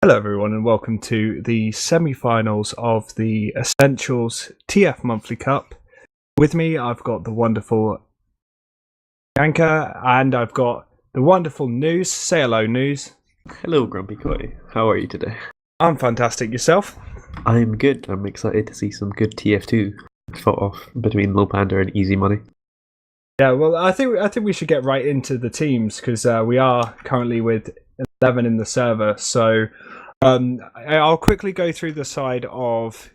Hello everyone and welcome to the semi-finals of the Essentials.TF Monthly Cup. With me I've got the wonderful Ondkaja and I've got the wonderful Nuze. Say hello, Nuze. Hello GrumpyKoi, how are you today? I'm fantastic. Yourself? I'm good. I'm excited to see some good TF2 fought off between Lowpander and Easy Money. Yeah, well I think we should get right into the teams because we are currently with 11 in the server, so I'll quickly go through the side of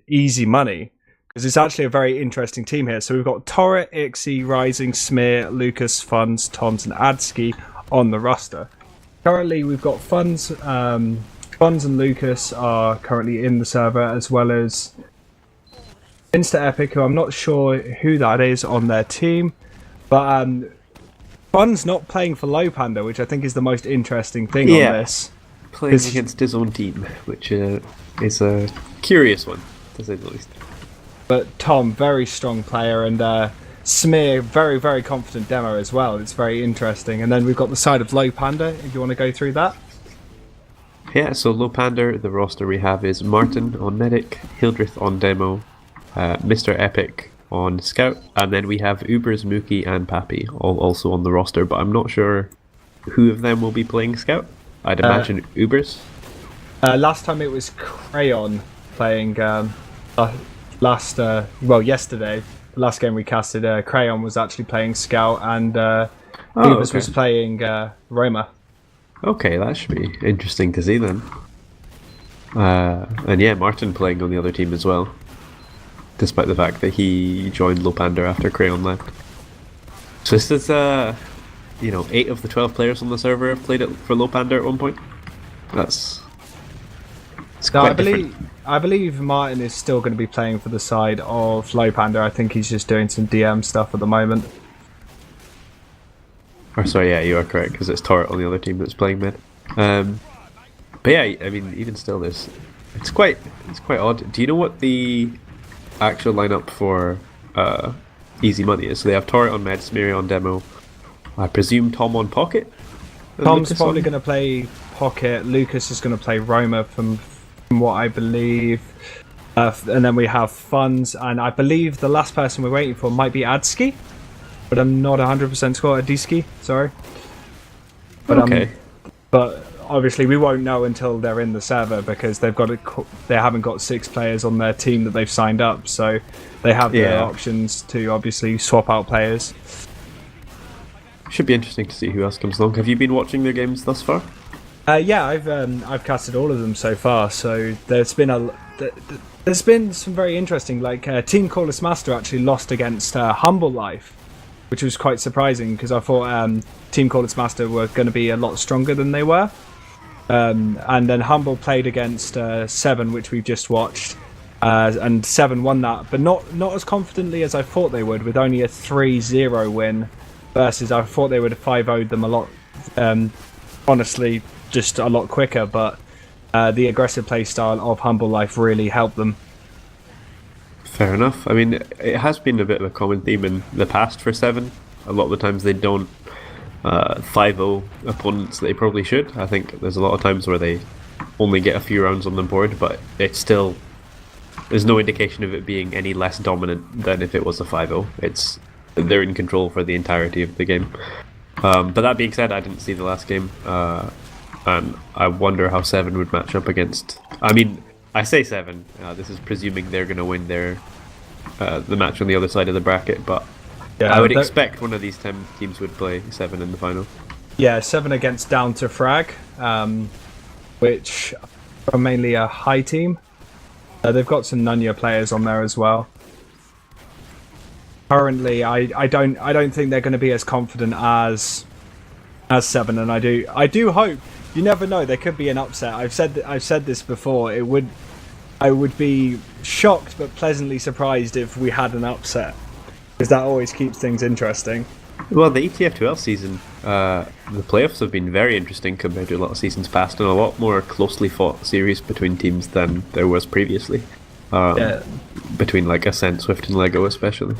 Easy Money because it's actually a very interesting team here. So we've got Torret, Ixie, Rising, Smear, Lucas, Funds, Toms, and Adski on the roster. Currently, we've got Funds and Lucas are currently in the server, as well as Insta Epic, who I'm not sure who that is on their team, but Fun's not playing for Lowpander, which I think is the most interesting thing on this. Playing against his own team, which is a curious one, to say the least. But Tom, very strong player, and Smear, very, very confident demo as well. It's very interesting. And then we've got the side of Lowpander, if you want to go through that. Yeah, so Lowpander, the roster we have is Martin on Medic, Hildreth on Demo, Mr. Epic on Scout, and then we have Ubers, Mookie, and Pappy all also on the roster, but I'm not sure who of them will be playing Scout. I'd imagine Ubers. Last time it was Crayon playing, yesterday, the last game we casted, Crayon was actually playing Scout, and Ubers was playing Roma. Okay, that should be interesting to see then. And yeah, Martin playing on the other team as well, despite the fact that he joined Lowpander after Crayon left. So this is 8 of the 12 players on the server have played it for Lowpander at one point. That's quite different. I believe Martin is still going to be playing for the side of Lowpander. I think he's just doing some DM stuff at the moment. Or sorry, yeah, you are correct, because it's Torret on the other team that's playing mid. But yeah, I mean, even still, it's quite odd. Do you know what the actual lineup for Easy Money is? So they have Torret on mid, Smeary on demo. I presume Tom on pocket. Tom's probably going to play pocket. Lucas is going to play Roma from what I believe. And then we have Funds, and I believe the last person we're waiting for might be Adski, but I'm not 100% sure. Adiski, sorry. But, okay. But obviously we won't know until they're in the server because they haven't got 6 players on their team that they've signed up, so they have their options to obviously swap out players. Should be interesting to see who else comes along. Have you been watching their games thus far? Yeah, I've casted all of them so far. So there's been some very interesting. Like Team Callous Master actually lost against Humble Life, which was quite surprising because I thought Team Callous Master were going to be a lot stronger than they were. And then Humble played against Seven, which we've just watched, and Seven won that, but not as confidently as I thought they would, with only a 3-0 win. Versus I thought they would have 5-0'd them a lot, honestly, just a lot quicker, but the aggressive play style of Humble Life really helped them. Fair enough. I mean, it has been a bit of a common theme in the past for Seven. A lot of the times they don't 5-0 opponents that they probably should. I think there's a lot of times where they only get a few rounds on the board, but it's still, there's no indication of it being any less dominant than if it was a 5-0. They're in control for the entirety of the game. But that being said, I didn't see the last game, and I wonder how Seven would match up against. I mean, I say Seven. This is presuming they're going to win the match on the other side of the bracket, but yeah, I would expect one of these teams would play Seven in the final. Yeah, Seven against Down to Frag, which are mainly a high team. They've got some Nunya players on there as well. Currently, I don't think they're going to be as confident as Seven, and I do hope. You never know, there could be an upset. I've said this before. I would be shocked but pleasantly surprised if we had an upset, because that always keeps things interesting. Well, the ETF12 season, the playoffs have been very interesting compared to a lot of seasons past, and a lot more closely fought series between teams than there was previously. Between like Ascent, Swift, and Lego especially.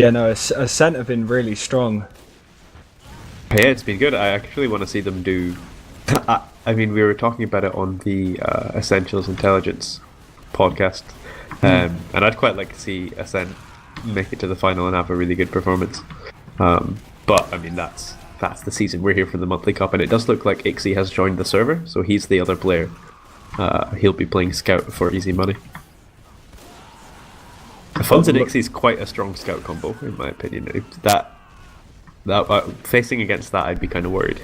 Yeah, no, Ascent have been really strong. Yeah, it's been good. I actually want to see them do I mean, we were talking about it on the Essentials Intelligence podcast, and I'd quite like to see Ascent make it to the final and have a really good performance. But I mean, that's the season. We're here for the monthly cup, and it does look like Ixie has joined the server, so he's the other player. He'll be playing Scout for easy money. Funds and Ixie's quite a strong Scout combo, in my opinion. That facing against that, I'd be kind of worried.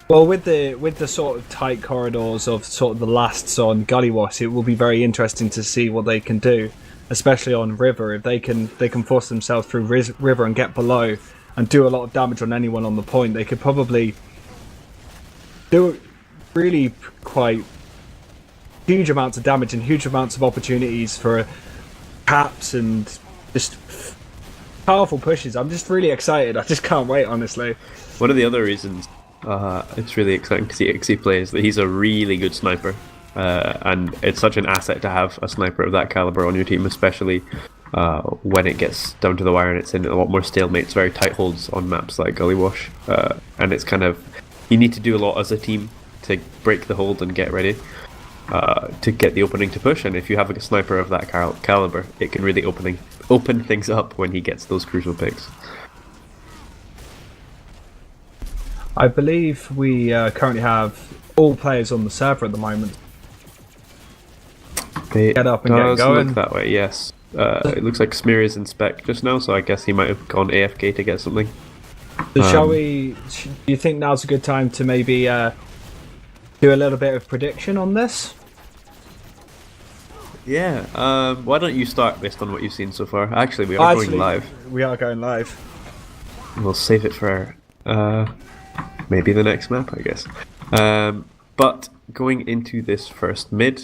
Well, with the sort of tight corridors of sort of the lasts on Gullywash, it will be very interesting to see what they can do, especially on River. If they can force themselves through River and get below and do a lot of damage on anyone on the point, they could probably do really quite huge amounts of damage and huge amounts of opportunities for caps and just powerful pushes. I'm just really excited. I just can't wait, honestly. One of the other reasons it's really exciting to see Ixie play is that he's a really good sniper, and it's such an asset to have a sniper of that caliber on your team, especially when it gets down to the wire and it's in a lot more stalemates, very tight holds on maps like Gullywash, and it's kind of, you need to do a lot as a team to break the hold and get ready to get the opening to push, and if you have a sniper of that caliber, it can really open things up when he gets those crucial picks. I believe we currently have all players on the server at the moment. Get up and get going. Look that way, yes. It looks like Smear is in spec just now, so I guess he might have gone AFK to get something. So do you think now's a good time to maybe do a little bit of prediction on this? Yeah, why don't you start based on what you've seen so far? Actually, we are going live. We are going live. We'll save it for maybe the next map, I guess. But going into this first mid,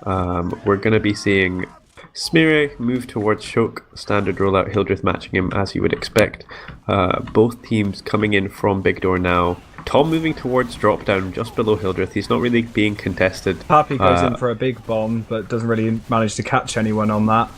we're going to be seeing Smear move towards Shoke, standard rollout, Hildreth matching him as you would expect. Both teams coming in from Big Door now. Tom moving towards drop down just below Hildreth. He's not really being contested. Pappy goes in for a big bomb, but doesn't really manage to catch anyone on that.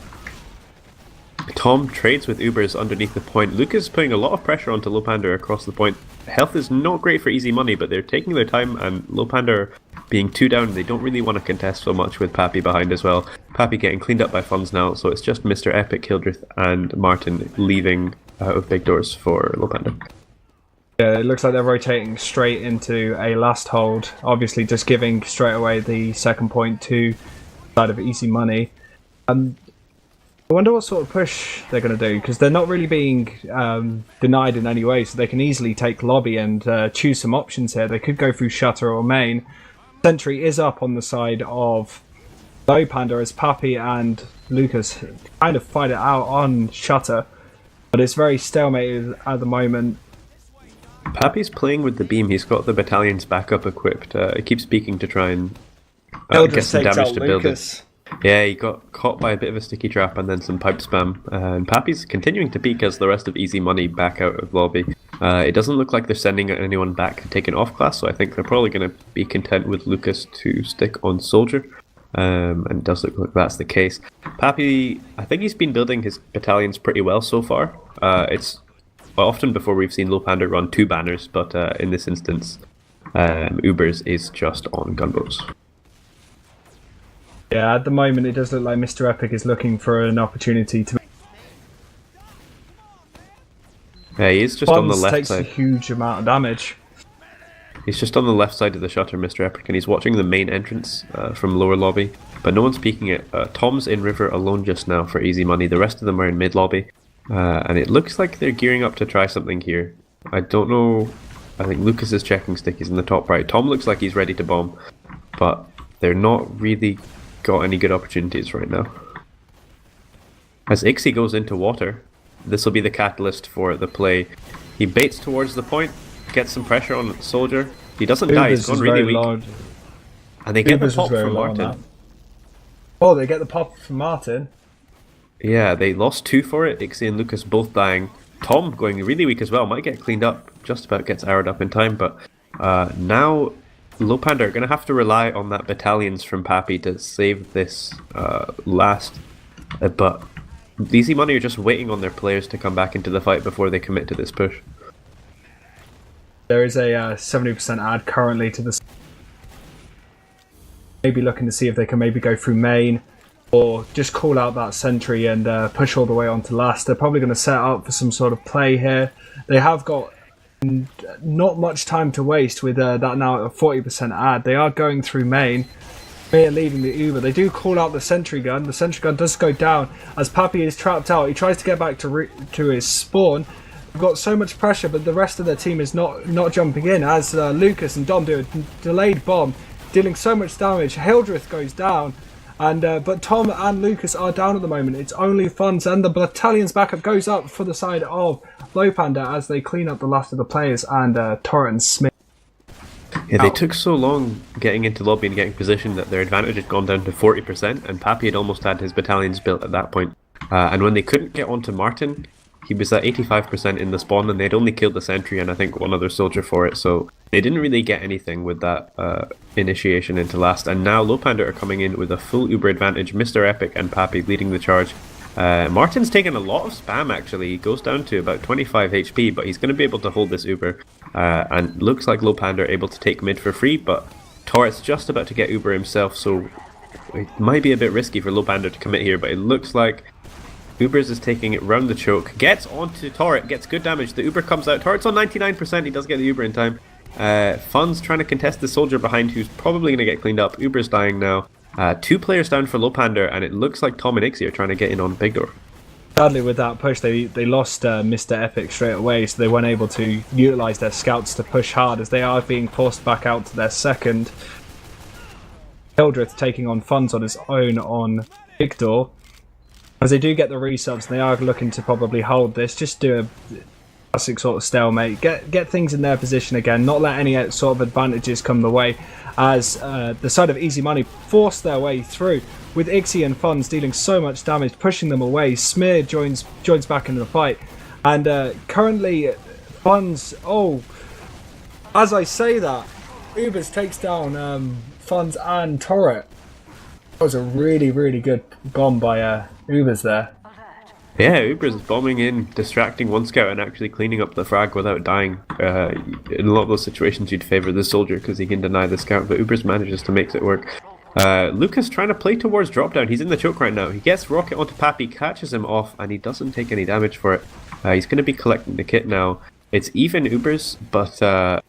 Tom trades with Ubers underneath the point. Lucas is putting a lot of pressure onto Lowpander across the point. Health is not great for easy money, but they're taking their time, and Lowpander being 2 down, they don't really want to contest so much with Pappy behind as well. Pappy getting cleaned up by Funds now, so it's just Mr. Epic, Hildreth and Martin leaving out of Big Doors for Lowpander. Yeah, it looks like they're rotating straight into a last hold, obviously just giving straight away the second point to the side of easy money. I wonder what sort of push they're going to do, because they're not really being denied in any way, so they can easily take lobby and choose some options here. They could go through Shutter or main. Sentry is up on the side of Lowpander as Pappy and Lucas kind of fight it out on Shutter, but it's very stalemated at the moment. Pappy's playing with the beam. He's got the battalion's backup equipped. He keeps peeking to try and get some damage to build it. Yeah, he got caught by a bit of a sticky trap and then some pipe spam. And Pappy's continuing to peek as the rest of Easy Money back out of lobby. It doesn't look like they're sending anyone back to take an off class, so I think they're probably going to be content with Lucas to stick on Soldier. And it does look like that's the case. Pappy, I think he's been building his battalions pretty well so far. It's often before we've seen Lowpander run 2 banners, but in this instance, Ubers is just on gunboats. Yeah, at the moment it does look like Mr. Epic is looking for an opportunity to... Yeah, he is just on the left takes side. A huge amount of damage. He's just on the left side of the shutter, Mr. Epic, and he's watching the main entrance from lower lobby, but no one's peeking it. Tom's in river alone just now for easy money. The rest of them are in mid lobby, and it looks like they're gearing up to try something here. I don't know. I think Lucas is checking stickies in the top right. Tom looks like he's ready to bomb, but they're not really got any good opportunities right now. As Ixie goes into water, this will be the catalyst for the play. He baits towards the point, gets some pressure on Soldier. He doesn't die, he's gone really weak. Large. And they get the pop from Martin. Oh, they get the pop from Martin? Yeah, they lost 2 for it. Ixie and Lucas both dying. Tom going really weak as well, might get cleaned up. Just about gets arrowed up in time, but now Lowpander are going to have to rely on that battalions from Pappy to save this last. But Easy Money are just waiting on their players to come back into the fight before they commit to this push. There is a 70% ad currently to the. Maybe looking to see if they can maybe go through main, or just call out that sentry and push all the way onto last. They're probably going to set up for some sort of play here. They have got not much time to waste with that now at a 40% ad. They are going through main. They're leaving the Uber. They do call out the sentry gun. The sentry gun does go down as Papi is trapped out. He tries to get back to his spawn. They've got so much pressure, but the rest of their team is not jumping in as Lucas and Dom do a delayed bomb, dealing so much damage. Hildreth goes down, and but Tom and Lucas are down at the moment. It's only Funds, and the battalion's backup goes up for the side of Lowpander as they clean up the last of the players, and Torrent and Smith. Yeah, they took so long getting into lobby and getting positioned that their advantage had gone down to 40%, and Papi had almost had his battalions built at that point. And when they couldn't get onto Martin, he was at 85% in the spawn, and they'd only killed the sentry and I think one other soldier for it, so they didn't really get anything with that initiation into last. And now Lowpander are coming in with a full Uber advantage, Mr. Epic and Papi leading the charge. Martin's taken a lot of spam actually. He goes down to about 25 HP, but he's going to be able to hold this Uber. And looks like Lowpander able to take mid for free, but Torret's just about to get Uber himself, so it might be a bit risky for Lowpander to commit here, but it looks like Ubers is taking it round the choke, gets onto Torret, gets good damage. The Uber comes out, Torret's on 99%, he does get the Uber in time. Fun's trying to contest the soldier behind who's probably going to get cleaned up. Uber's dying now. 2 players down for Lowpander, and it looks like Tom and Ixie are trying to get in on Big Door. Sadly, with that push, they lost Mr. Epic straight away, so they weren't able to utilise their scouts to push hard as they are being forced back out to their second. Hildreth taking on Funds on his own on Big Door. As they do get the resubs, they are looking to probably hold this, just do a classic sort of stalemate, get things in their position again, not let any sort of advantages come the way, as the side of Easy Money force their way through, with Ixie and Funds dealing so much damage, pushing them away. Smear joins back into the fight, and currently Funds, as I say that, Ubers takes down Funds and Torret. That was a really, really good gone by Ubers there. Yeah, Ubers is bombing in, distracting one scout and actually cleaning up the frag without dying. In a lot of those situations you'd favour the soldier because he can deny the scout, but Ubers manages to make it work. Lucas trying to play towards drop down. He's in the choke right now. He gets rocket onto Papi, catches him off, and he doesn't take any damage for it. He's going to be collecting the kit now. It's even Ubers, but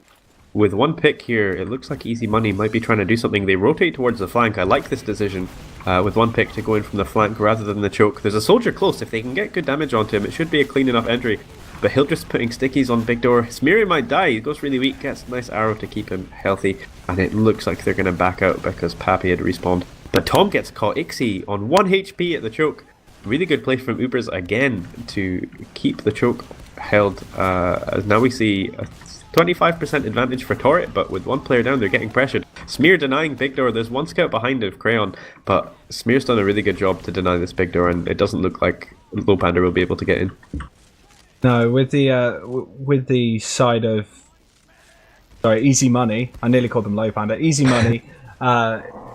with one pick here, it looks like Easy Money might be trying to do something. They rotate towards the flank. I like this decision with one pick to go in from the flank rather than the choke. There's a soldier close. If they can get good damage onto him, it should be a clean enough entry. But he'll just putting stickies on Big Door. Smeary might die. He goes really weak, gets a nice arrow to keep him healthy. And it looks like they're going to back out because Papi had respawned. But Tom gets caught. Ixie on 1 HP at the choke. Really good play from Ubers again to keep the choke held. As now we see a 25% advantage for Torret, but with one player down, they're getting pressured. Smear denying Big Door. There's one scout behind of Crayon, but Smear's done a really good job to deny this Big Door, and it doesn't look like Lowpander will be able to get in. No, with the side of Easy Money, I nearly called them Lowpander. Easy Money.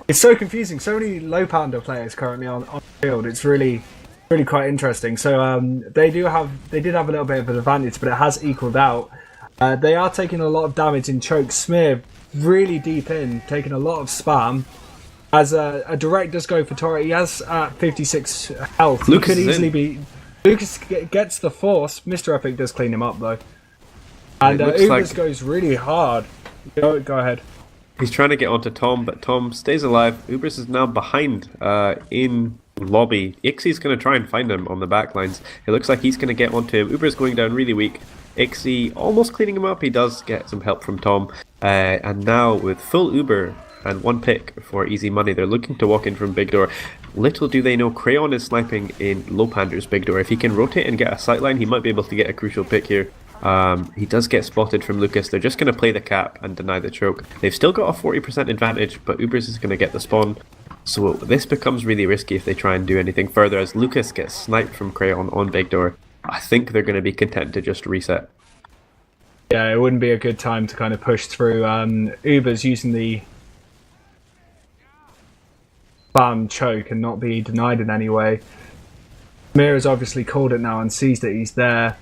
It's so confusing. So many Lowpander players currently on the field. It's really quite interesting. So they did have a little bit of an advantage, but it has equaled out. They are taking a lot of damage in choke. Smear really deep in, taking a lot of spam. As a direct does go for Torret, he has 56 health. Lucas could easily be. Lucas gets the force. Mr. Epic does clean him up though, and Ubers goes really hard. Go ahead. He's trying to get onto Tom, but Tom stays alive. Ubers is now behind in lobby. Ixie's going to try and find him on the back lines. It looks like he's going to get onto him. Ubers going down really weak. Ixie almost cleaning him up. He does get some help from Tom. And now with full Uber and one pick for Easy Money, they're looking to walk in from Big Door. Little do they know, Crayon is sniping in Lowpander's Big Door. If he can rotate and get a sightline, he might be able to get a crucial pick here. He does get spotted from Lucas. They're just going to play the cap and deny the choke. They've still got a 40% advantage, but Ubers is going to get the spawn. So this becomes really risky if they try and do anything further, as Lucas gets sniped from Crayon on Big Door. I think they're going to be content to just reset. Yeah, it wouldn't be a good time to kind of push through. Uber's using the spam choke and not be denied in any way. Mir has obviously called it now and sees that he's there.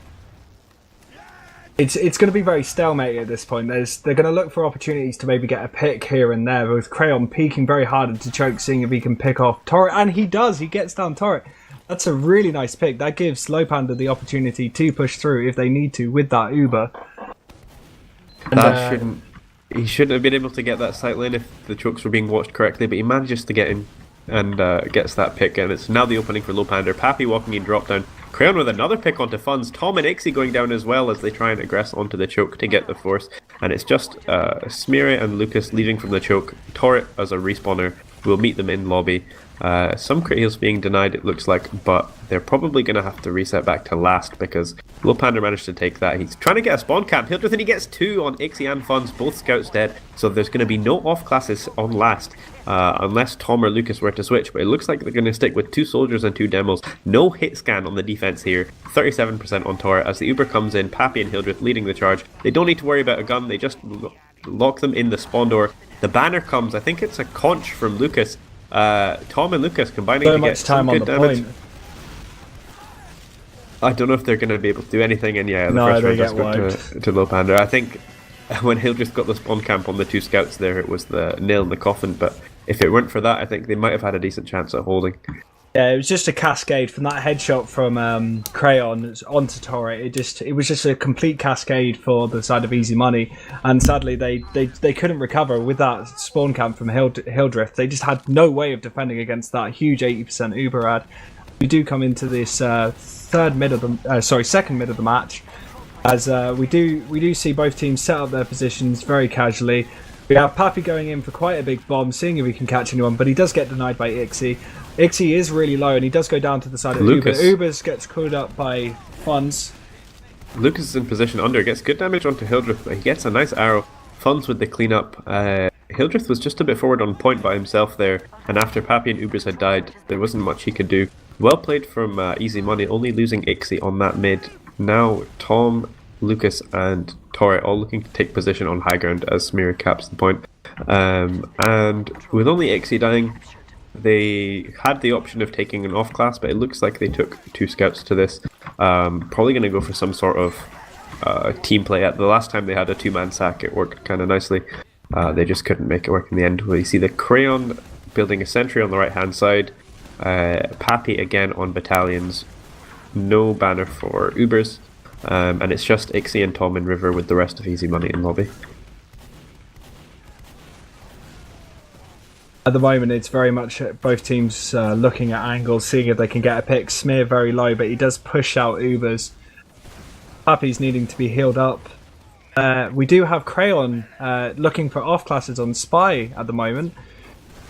It's going to be very stalemate at this point. They're going to look for opportunities to maybe get a pick here and there, with Crayon peeking very hard into choke, seeing if he can pick off Torret, and he does. He gets down Torret. That's a really nice pick. That gives Lowpander the opportunity to push through if they need to with that Uber. And, he shouldn't have been able to get that sight lane if the chokes were being watched correctly, but he manages to get in and gets that pick, and it's now the opening for Lowpander. Pappy walking in drop down. Crayon with another pick onto Funds. Tom and Ixie going down as well as they try and aggress onto the choke to get the force. And it's just Smeary and Lucas leading from the choke. Torret as a respawner will meet them in lobby. Some crit heals being denied, it looks like, but they're probably going to have to reset back to last because Lowpander managed to take that. He's trying to get a spawn camp. Hildreth, and he gets two on Ixie and Funds, both scouts dead. So there's going to be no off classes on last unless Tom or Lucas were to switch. But it looks like they're going to stick with 2 soldiers and 2 demos. No hit scan on the defense here. 37% on Torret as the Uber comes in. Pappy and Hildreth leading the charge. They don't need to worry about a gun. They just lock them in the spawn door. The banner comes. I think it's a conch from Lucas. Tom and Lucas combining to get some good damage. I don't know if they're going to be able to do anything, and yeah, the first round just go to Lowpander. I think when Hildreth got the spawn camp on the 2 scouts there, it was the nail in the coffin, but if it weren't for that, I think they might have had a decent chance at holding. Yeah, it was just a cascade from that headshot from Crayon onto Torret. It was just a complete cascade for the side of Easy Money, and sadly they couldn't recover with that spawn camp from Hildreth. They just had no way of defending against that huge 80% Uber ad. We do come into this second mid of the match, as we do see both teams set up their positions very casually. We have Pappy going in for quite a big bomb, seeing if he can catch anyone, but he does get denied by Ixie. Ixie is really low, and he does go down to the side of Lucas. Uber. Ubers gets called up by Funds. Lucas is in position under, gets good damage onto Hildreth, but he gets a nice arrow. Funds with the cleanup. Hildreth was just a bit forward on point by himself there, and after Pappy and Ubers had died, there wasn't much he could do. Well played from Easy Money, only losing Ixie on that mid. Now Tom, Lucas and Torret all looking to take position on high ground as Smear caps the point. And with only Ixie dying, they had the option of taking an off class, but it looks like they took 2 scouts to this. Probably going to go for some sort of team play. At the last time they had a 2-man sack, it worked kind of nicely. They just couldn't make it work in the end. We see the Crayon building a sentry on the right hand side. Pappy again on battalions. No banner for Ubers. And it's just Ixie and Tom and River with the rest of Easy Money in lobby. At the moment, it's very much both teams looking at angles, seeing if they can get a pick. Smear very low, but he does push out Ubers. Pappy's needing to be healed up. We do have Crayon looking for off classes on Spy at the moment.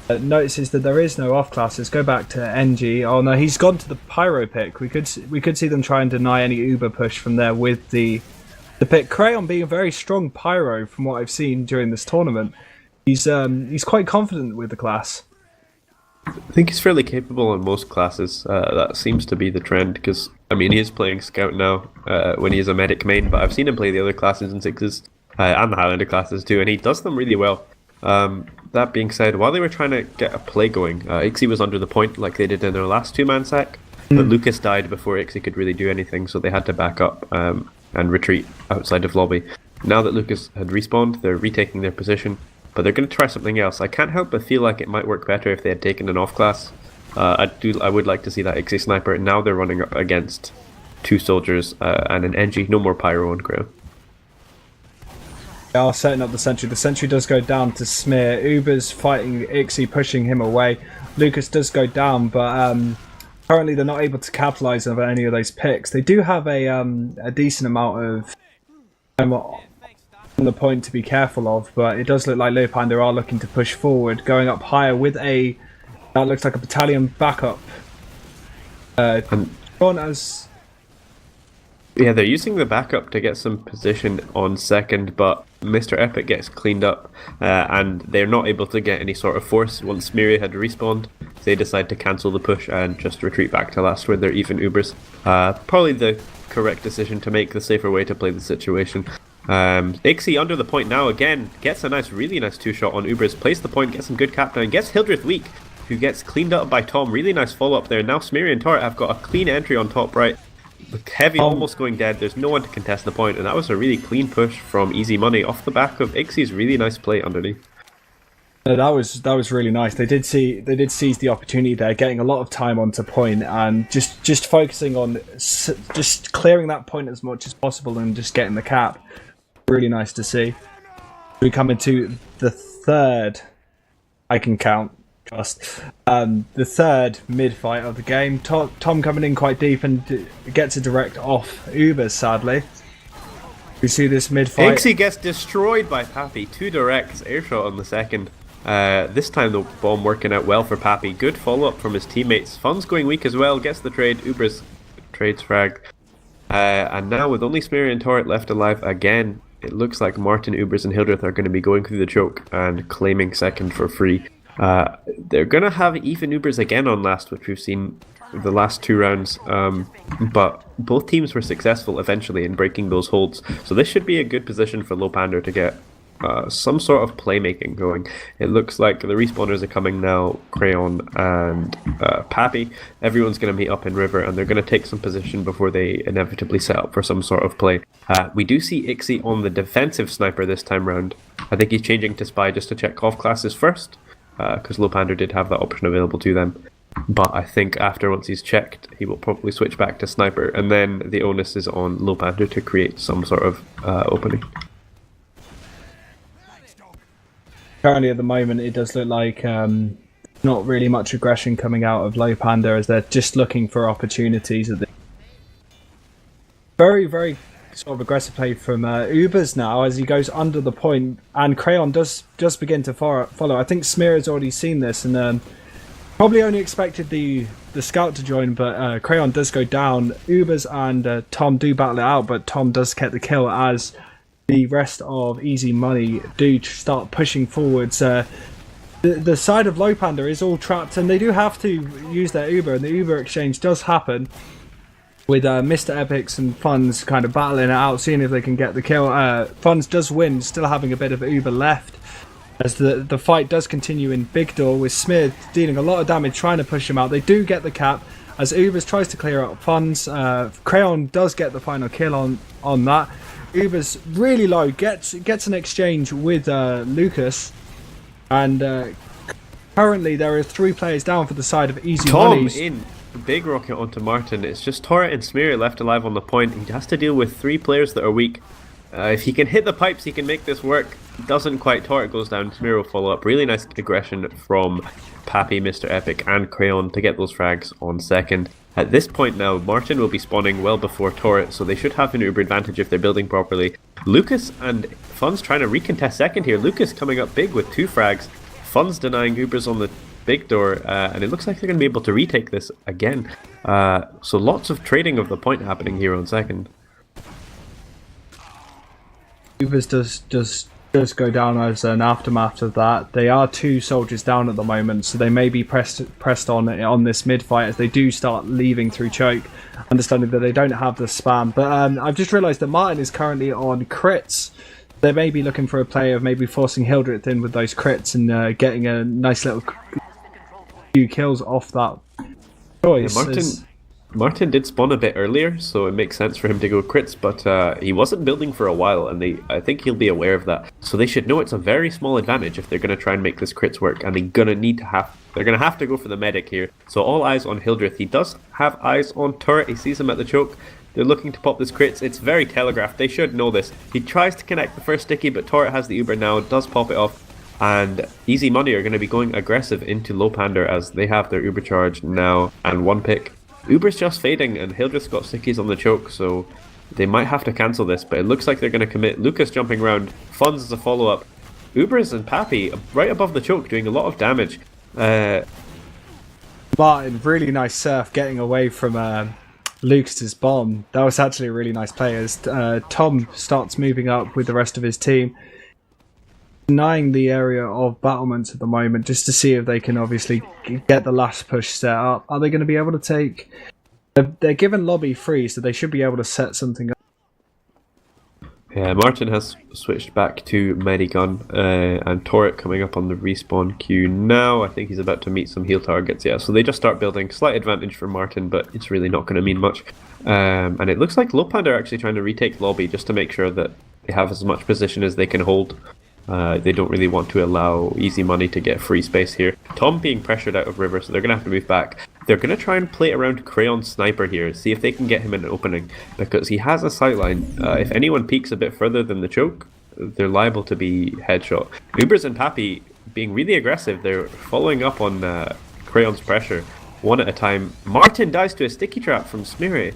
Notices that there is no off classes. Go back to NG. Oh no, he's gone to the Pyro pick. We could see them try and deny any Uber push from there with the pick. Crayon being a very strong Pyro from what I've seen during this tournament. He's quite confident with the class. I think he's fairly capable in most classes. That seems to be the trend because, I mean, he is playing Scout now when he is a medic main, but I've seen him play the other classes in 6s and the Highlander classes too, and he does them really well. That being said, while they were trying to get a play going, Ixie was under the point like they did in their last 2-man sack, but Lucas died before Ixie could really do anything, so they had to back up and retreat outside of lobby. Now that Lucas had respawned, they're retaking their position. But they're going to try something else. I can't help but feel like it might work better if they had taken an off class. I would like to see that Ixie sniper. Now they're running up against 2 soldiers and an NG. No more pyro on ground. They are setting up the sentry. The sentry does go down to Smear. Uber's fighting Ixie, pushing him away. Lucas does go down, but currently they're not able to capitalise on any of those picks. They do have a decent amount of on the point to be careful of, but it does look like Lowpander are looking to push forward, going up higher with that looks like a battalion backup. Yeah, they're using the backup to get some position on second, but Mr. Epic gets cleaned up, and they're not able to get any sort of force. Once Smeary had respawned, they decide to cancel the push and just retreat back to last where they're even Ubers. Probably the correct decision to make, the safer way to play the situation. Ixie under the point now again, gets a really nice 2-shot on Ubers, plays the point, gets some good cap down, gets Hildreth weak, who gets cleaned up by Tom. Really nice follow up there. Now Smeary and Torret have got a clean entry on top right. The heavy almost going dead. There's no one to contest the point, and that was a really clean push from Easy Money off the back of Ixie's really nice play underneath. That was really nice. They did seize the opportunity there, getting a lot of time onto point and just focusing on just clearing that point as much as possible and just getting the cap. Really nice to see. We come into the third. I can count. Just the third mid fight of the game. Tom coming in quite deep and gets a direct off Ubers, sadly. We see this mid fight. Ixie gets destroyed by Pappy. 2 directs, airshot on the second. This time the bomb working out well for Pappy. Good follow up from his teammates. Fun's going weak as well. Gets the trade. Ubers trades frag. And now with only Smear and Torret left alive again, it looks like Martin, Ubers and Hildreth are going to be going through the choke and claiming second for free. They're going to have even Ubers again on last, which we've seen the last 2 rounds, but both teams were successful eventually in breaking those holds, so this should be a good position for Lowpander to get some sort of playmaking going. It looks like the respawners are coming now, Crayon and Pappy. Everyone's going to meet up in River, and they're going to take some position before they inevitably set up for some sort of play. We do see Ixie on the defensive sniper this time round. I think he's changing to Spy just to check off classes first, because Lowpander did have that option available to them. But I think once he's checked, he will probably switch back to Sniper, and then the onus is on Lowpander to create some sort of opening. Currently at the moment it does look like not really much aggression coming out of Lowpander, as they're just looking for opportunities. Very, very sort of aggressive play from Ubers now as he goes under the point, and Crayon does just begin to follow. I think Smear has already seen this and probably only expected the scout to join, but Crayon does go down. Ubers and Tom do battle it out, but Tom does get the kill as the rest of Easy Money do start pushing forwards. The side of Lowpander is all trapped, and they do have to use their Uber, and the Uber exchange does happen with Mr. Epics and Funds kind of battling it out, seeing if they can get the kill. Funds does win, still having a bit of Uber left, as the fight does continue in Big Door, with Smith dealing a lot of damage, trying to push him out. They do get the cap, as Ubers tries to clear up Funds. Crayon does get the final kill on that. Ubers really low, gets an exchange with Lucas, and currently there are 3 players down for the side of Easy Money. Tom in big rocket onto Martin. It's just Torret and Smear left alive on the point. He has to deal with 3 players that are weak. If he can hit the pipes, he can make this work. Doesn't quite. Torret goes down. Smear will follow up. Really nice aggression from Pappy, Mr. Epic and Crayon to get those frags on second. At this point now, Martin will be spawning well before Torret, so they should have an Uber advantage if they're building properly. Lucas and Fun's trying to recontest second here. Lucas coming up big with 2 frags. Fun's denying Ubers on the Big Door, and it looks like they're going to be able to retake this again. So lots of trading of the point happening here on second. Ubers does go down as an aftermath of that. They are 2 soldiers down at the moment, so they may be pressed on this mid fight as they do start leaving through choke, understanding that they don't have the spam. But I've just realised that Martin is currently on crits. They may be looking for a play of maybe forcing Hildreth in with those crits and getting a nice little few kills off that choice. Yeah, Martin did spawn a bit earlier, so it makes sense for him to go crits, but he wasn't building for a while, and I think he'll be aware of that. So they should know it's a very small advantage if they're going to try and make this crits work, and they're going to have to go for the medic here. So all eyes on Hildreth. He does have eyes on Torret. He sees him at the choke. They're looking to pop this crits. It's very telegraphed. They should know this. He tries to connect the first sticky, but Torret has the Uber now, does pop it off. And Easy Money are going to be going aggressive into Lowpander as they have their Uber charge now and 1 pick. Uber's just fading, and Hildreth's got stickies on the choke, so they might have to cancel this, but it looks like they're going to commit. Lucas jumping around, Funds as a follow-up. Ubers and Pappy right above the choke doing a lot of damage. Martin, really nice surf getting away from Lucas's bomb. That was actually a really nice play as Tom starts moving up with the rest of his team, denying the area of battlements at the moment, just to see if they can obviously get the last push set up. Are they going to be able to take... They're given lobby free, so they should be able to set something up. Yeah, Martin has switched back to Medigun, and Torret coming up on the respawn queue now. I think he's about to meet some heal targets, yeah. So they just start building. Slight advantage for Martin, but it's really not going to mean much. And it looks like Lowpander are actually trying to retake lobby just to make sure that they have as much position as they can hold. They don't really want to allow Easy Money to get free space here. Tom being pressured out of River, so they're going to have to move back. They're going to try and play around Crayon Sniper here, see if they can get him in an opening, because he has a sightline. If anyone peeks a bit further than the choke, they're liable to be headshot. Ubers and Pappy being really aggressive, they're following up on Crayon's pressure, one at a time. Martin dies to a sticky trap from Smirre.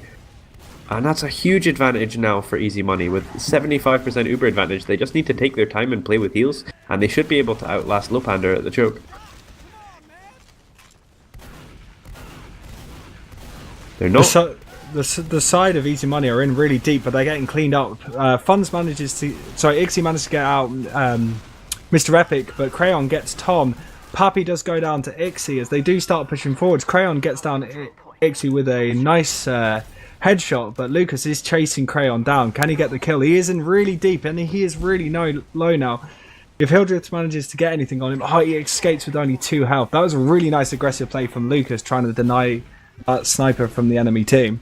And that's a huge advantage now for Easy Money. With 75% Uber advantage, they just need to take their time and play with heals, and they should be able to outlast Lowpander at the choke. They're not... The side of Easy Money are in really deep, but they're getting cleaned up. Ixie managed to get out Mr. Epic, but Crayon gets Tom. Pappy does go down to Ixie as they do start pushing forwards. Crayon gets down Ixie with a nice... headshot, but Lucas is chasing Crayon down. Can he get the kill? He is in really deep, and he is really low now. If Hildreth manages to get anything on him, he escapes with only 2 health. That was a really nice aggressive play from Lucas, trying to deny that sniper from the enemy team.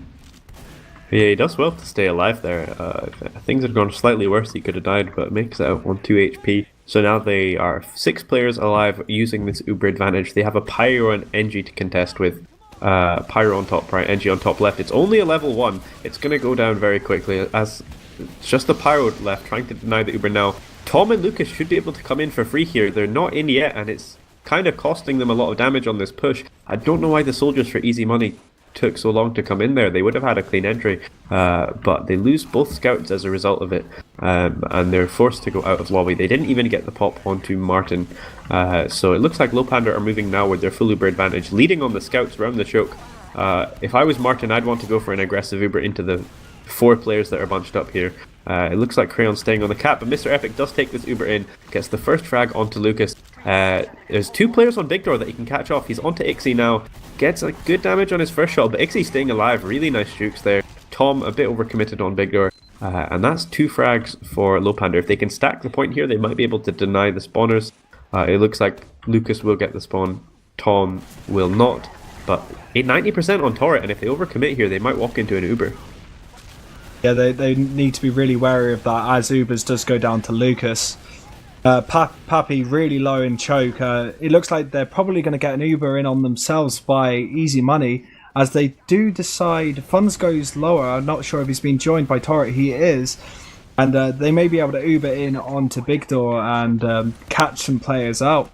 Yeah, he does well to stay alive there. If things had gone slightly worse, he could have died, but makes it out on 2 HP. So now they are 6 players alive using this Uber advantage. They have a Pyro and NG to contest with. Pyro on top right, NG on top left. It's only a level 1. It's going to go down very quickly as it's just the Pyro left trying to deny the Uber now. Tom and Lucas should be able to come in for free here. They're not in yet, and it's kind of costing them a lot of damage on this push. I don't know why the soldiers for Easy Money took so long to come in there. They would have had a clean entry, but they lose both scouts as a result of it, and they're forced to go out of lobby. They didn't even get the pop onto Martin, so it looks like Lowpander are moving now with their full Uber advantage, leading on the scouts around the choke. If I was Martin, I'd want to go for an aggressive Uber into the 4 players that are bunched up here. It looks like Crayon's staying on the cap, but Mr. Epic does take this Uber in, gets the first frag onto Lucas. There's 2 players on Big Door that he can catch off. He's onto Ixie now, gets a good damage on his first shot, but Ixie staying alive. Really nice jukes there. Tom a bit overcommitted on Big Door, and that's 2 frags for Lowpander. If they can stack the point here, they might be able to deny the spawners. It looks like Lucas will get the spawn, Tom will not, but 90% on Torret, and if they overcommit here, they might walk into an Uber. Yeah, they need to be really wary of that, as Ubers does go down to Lucas. Pappy really low in choke. It looks like they're probably going to get an Uber in on themselves by Easy Money, as they do decide Funds goes lower. I'm not sure if he's been joined by Torret. He is. And they may be able to Uber in onto Big Door and catch some players out.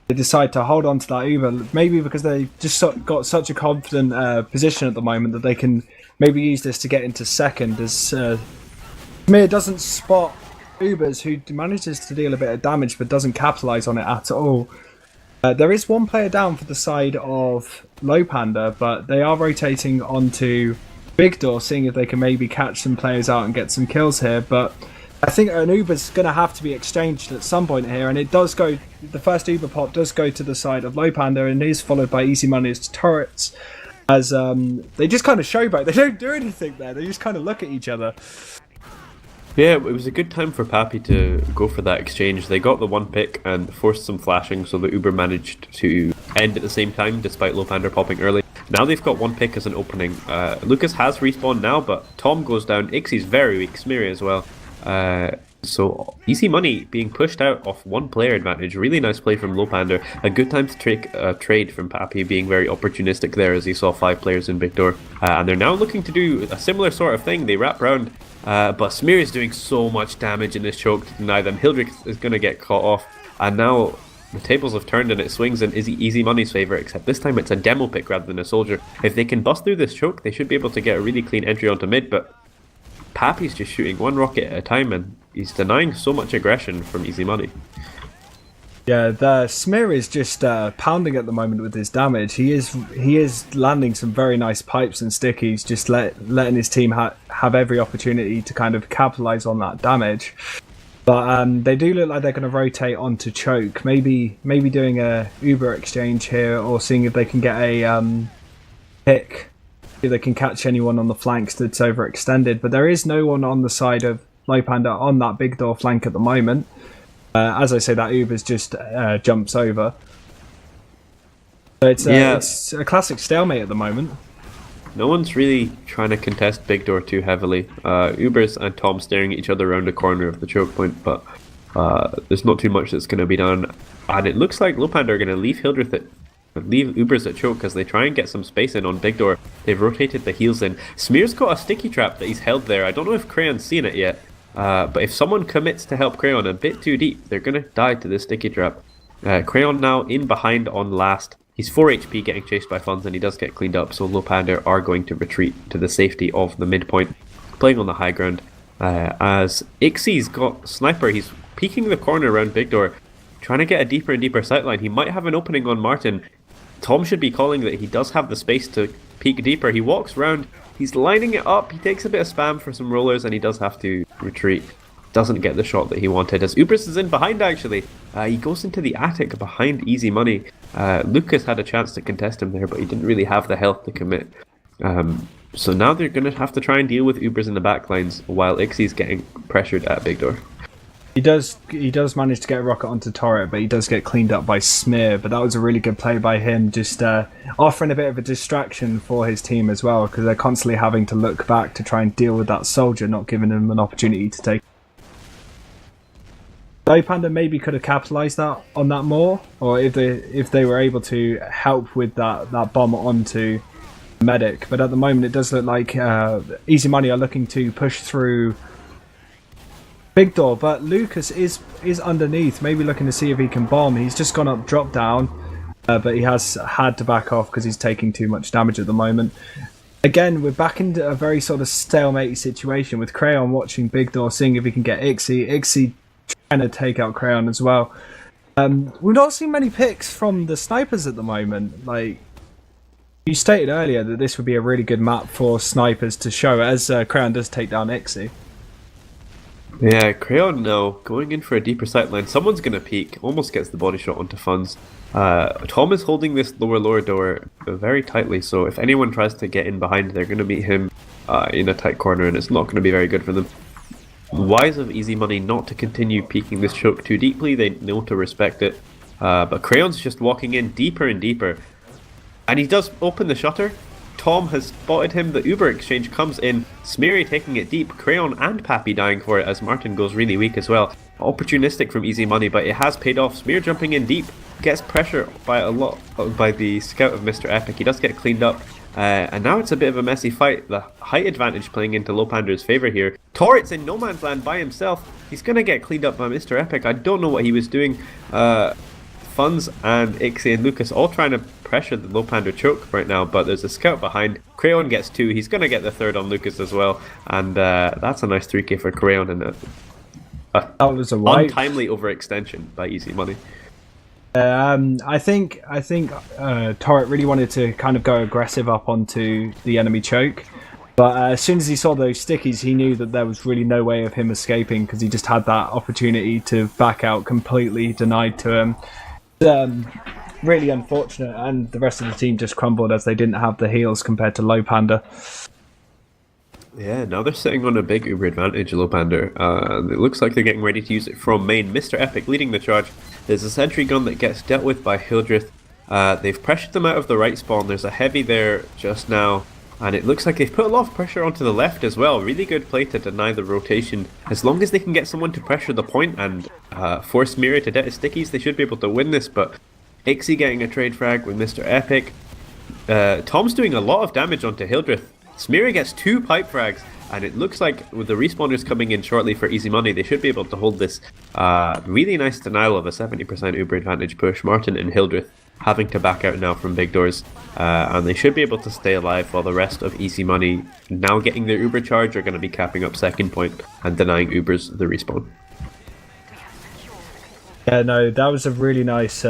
They decide to hold on to that Uber, maybe because they've just got such a confident position at the moment that they can maybe use this to get into second, as Smir doesn't spot Ubers, who manages to deal a bit of damage but doesn't capitalise on it at all. There is 1 player down for the side of Lowpander, but they are rotating onto Big Door, seeing if they can maybe catch some players out and get some kills here. But I think an Uber's going to have to be exchanged at some point here, and it does go. The first Uber pop does go to the side of Lowpander, and is followed by Easy Money's turrets, as they just kind of showboat. They don't do anything there. They just kind of look at each other. Yeah, it was a good time for Pappy to go for that exchange. They got the 1 pick and forced some flashing, so the Uber managed to end at the same time, despite Lowpander popping early. Now they've got 1 pick as an opening. Lucas has respawned now, but Tom goes down. Ixie's very weak, Smirry as well. So Easy Money being pushed out off 1 player advantage. Really nice play from Lowpander. A good time to take a trade from Pappy, being very opportunistic there as he saw 5 players in Big Door. And they're now looking to do a similar sort of thing. They wrap round, but Smear is doing so much damage in this choke to deny them. Hildreth is going to get caught off, and now the tables have turned and it swings in Easy Money's favour, except this time it's a demo pick rather than a soldier. If they can bust through this choke, they should be able to get a really clean entry onto mid, but Pappy's just shooting 1 rocket at a time, and he's denying so much aggression from Easy Money. Yeah, the Smear is just pounding at the moment with his damage. He is landing some very nice pipes and stickies, just letting his team have every opportunity to kind of capitalise on that damage. But they do look like they're going to rotate onto choke. Maybe doing a Uber exchange here, or seeing if they can get a pick. If they can catch anyone on the flanks that's overextended. But there is no one on the side of Lowpander on that big door flank at the moment. As I say, that Uber's just jumps over. So it's a classic stalemate at the moment. No one's really trying to contest big door too heavily. Ubers and Tom staring at each other around the corner of the choke point, but there's not too much that's going to be done. And it looks like Lowpander are going to leave Ubers at choke as they try and get some space in on big door. They've rotated the heals in. Smear's got a sticky trap that he's held there. I don't know if Crayon's seen it yet, but if someone commits to help Crayon a bit too deep, they're going to die to this sticky trap. Crayon now in behind on last. He's 4 HP getting chased by Funds, and he does get cleaned up, so Lowpander are going to retreat to the safety of the midpoint, playing on the high ground. As Ixie's got Sniper, he's peeking the corner around big door, trying to get a deeper and deeper sightline. He might have an opening on Martin. Tom should be calling that he does have the space to peek deeper. He walks round, he's lining it up, he takes a bit of spam for some rollers, and he does have to retreat. Doesn't get the shot that he wanted, as Ubris is in behind actually. He goes into the attic behind Easy Money. Lucas had a chance to contest him there, but he didn't really have the health to commit. So now they're going to have to try and deal with Ubers in the backlines while Ixie's getting pressured at big door. He does manage to get a rocket onto turret, but he does get cleaned up by Smear. But that was a really good play by him, just offering a bit of a distraction for his team as well, because they're constantly having to look back to try and deal with that soldier, not giving him an opportunity to take. Lowpander maybe could have capitalised on that more, or if they were able to help with that bomb onto Medic. But at the moment, it does look like Easy Money are looking to push through big door, but Lucas is underneath, maybe looking to see if he can bomb. He's just gone up drop down, but he has had to back off because he's taking too much damage at the moment. Again, we're back into a very sort of stalemate situation with Crayon watching big door, seeing if he can get Ixie trying to take out Crayon as well. We've not seen many picks from the snipers at the moment. Like you stated earlier that this would be a really good map for snipers to show, as Crayon does take down Ixie. Yeah, Crayon now going in for a deeper sightline. Someone's going to peek, almost gets the body shot onto Funds. Tom is holding this lower door very tightly, so if anyone tries to get in behind, they're going to meet him in a tight corner, and it's not going to be very good for them. Wise of Easy Money not to continue peeking this choke too deeply. They know to respect it, but Crayon's just walking in deeper and deeper, and he does open the shutter. Tom has spotted him. The Uber exchange comes in. Smeary taking it deep. Crayon and Pappy dying for it as Martin goes really weak as well. Opportunistic from Easy Money, but it has paid off. Smear jumping in deep. Gets pressure by the scout of Mr. Epic. He does get cleaned up. And now it's a bit of a messy fight. The height advantage playing into Lowpander's favour here. Torret's in no man's land by himself. He's going to get cleaned up by Mr. Epic. I don't know what he was doing. Funds and Ixie and Lucas all trying to pressure the Lowpander choke right now, but there's a scout behind. Crayon gets 2. He's going to get the 3rd on Lucas as well, and that's a nice 3k for Crayon, and that was a wipe. Untimely overextension by Easy Money. I think Torret really wanted to kind of go aggressive up onto the enemy choke, but as soon as he saw those stickies, he knew that there was really no way of him escaping, because he just had that opportunity to back out, completely denied to him. Really unfortunate, and the rest of the team just crumbled as they didn't have the heals compared to Lowpander. Yeah, now they're sitting on a big Uber advantage, Lowpander. It looks like they're getting ready to use it from main. Mr. Epic leading the charge. There's a sentry gun that gets dealt with by Hildreth. They've pressured them out of the right spawn. There's a heavy there just now, and it looks like they've put a lot of pressure onto the left as well. Really good play to deny the rotation. As long as they can get someone to pressure the point and force Mira to dead stickies, they should be able to win this, but Ixie getting a trade frag with Mr. Epic. Tom's doing a lot of damage onto Hildreth. Smeary gets 2 pipe frags, and it looks like with the respawners coming in shortly for Easy Money, they should be able to hold this. Really nice denial of a 70% Uber advantage push. Martin and Hildreth having to back out now from big doors, and they should be able to stay alive, while the rest of Easy Money, now getting their Uber charge, are going to be capping up second point and denying Ubers the respawn. Yeah, no, that was a really nice